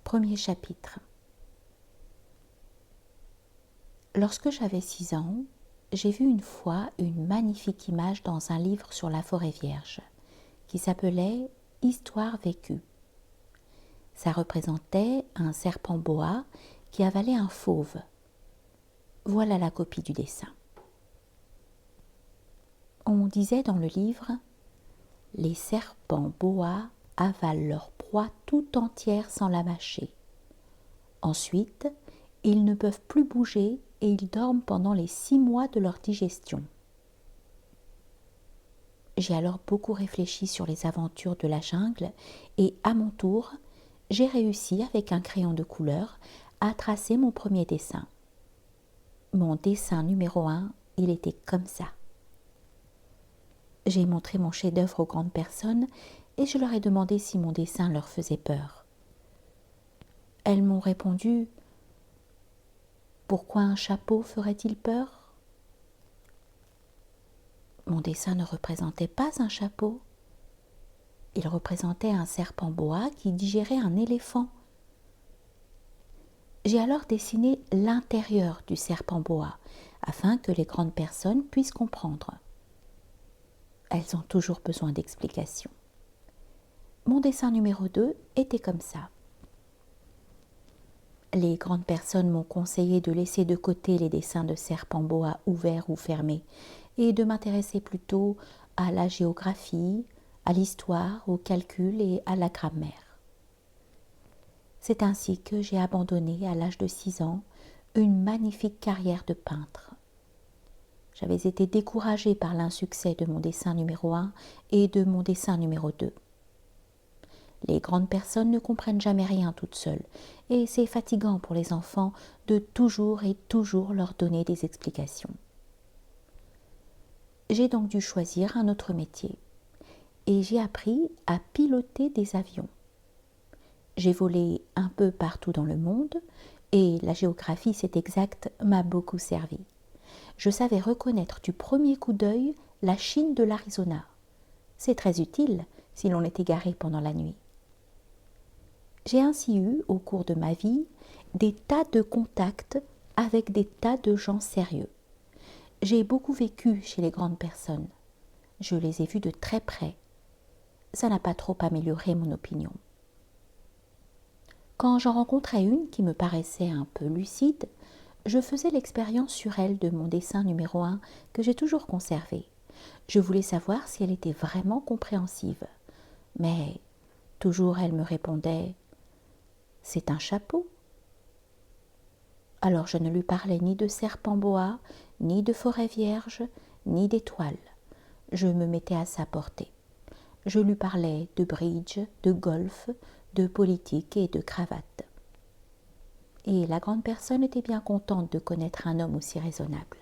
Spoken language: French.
Premier chapitre. Lorsque j'avais 6 ans, j'ai vu une fois une magnifique image dans un livre sur la forêt vierge, qui s'appelait « Histoire vécue ». Ça représentait un serpent boa qui avalait un fauve. Voilà la copie du dessin. On disait dans le livre « Les serpents boa avalent leur proie tout entière sans la mâcher. Ensuite, ils ne peuvent plus bouger et ils dorment pendant les 6 mois de leur digestion. » J'ai alors beaucoup réfléchi sur les aventures de la jungle et, à mon tour, j'ai réussi avec un crayon de couleur à tracer mon premier dessin. Mon dessin numéro 1, il était comme ça. J'ai montré mon chef-d'œuvre aux grandes personnes et je leur ai demandé si mon dessin leur faisait peur. Elles m'ont répondu « Pourquoi un chapeau ferait-il peur ?» Mon dessin ne représentait pas un chapeau. Il représentait un serpent boa qui digérait un éléphant. J'ai alors dessiné l'intérieur du serpent boa afin que les grandes personnes puissent comprendre. Elles ont toujours besoin d'explications. Mon dessin numéro 2 était comme ça. Les grandes personnes m'ont conseillé de laisser de côté les dessins de serpents boa ouverts ou fermés et de m'intéresser plutôt à la géographie, à l'histoire, au calcul et à la grammaire. C'est ainsi que j'ai abandonné à l'âge de 6 ans une magnifique carrière de peintre. J'avais été découragée par l'insuccès de mon dessin numéro 1 et de mon dessin numéro 2. Les grandes personnes ne comprennent jamais rien toutes seules et c'est fatigant pour les enfants de toujours et toujours leur donner des explications. J'ai donc dû choisir un autre métier et j'ai appris à piloter des avions. J'ai volé un peu partout dans le monde et la géographie, c'est exact, m'a beaucoup servi. Je savais reconnaître du premier coup d'œil la Chine de l'Arizona. C'est très utile si l'on est égaré pendant la nuit. J'ai ainsi eu, au cours de ma vie, des tas de contacts avec des tas de gens sérieux. J'ai beaucoup vécu chez les grandes personnes. Je les ai vus de très près. Ça n'a pas trop amélioré mon opinion. Quand j'en rencontrais une qui me paraissait un peu lucide, je faisais l'expérience sur elle de mon dessin numéro 1 que j'ai toujours conservé. Je voulais savoir si elle était vraiment compréhensive. Mais toujours elle me répondait « C'est un chapeau ». Alors je ne lui parlais ni de serpent boa, ni de forêt vierge, ni d'étoiles. Je me mettais à sa portée. Je lui parlais de bridge, de golf, de politique et de cravate. Et la grande personne était bien contente de connaître un homme aussi raisonnable.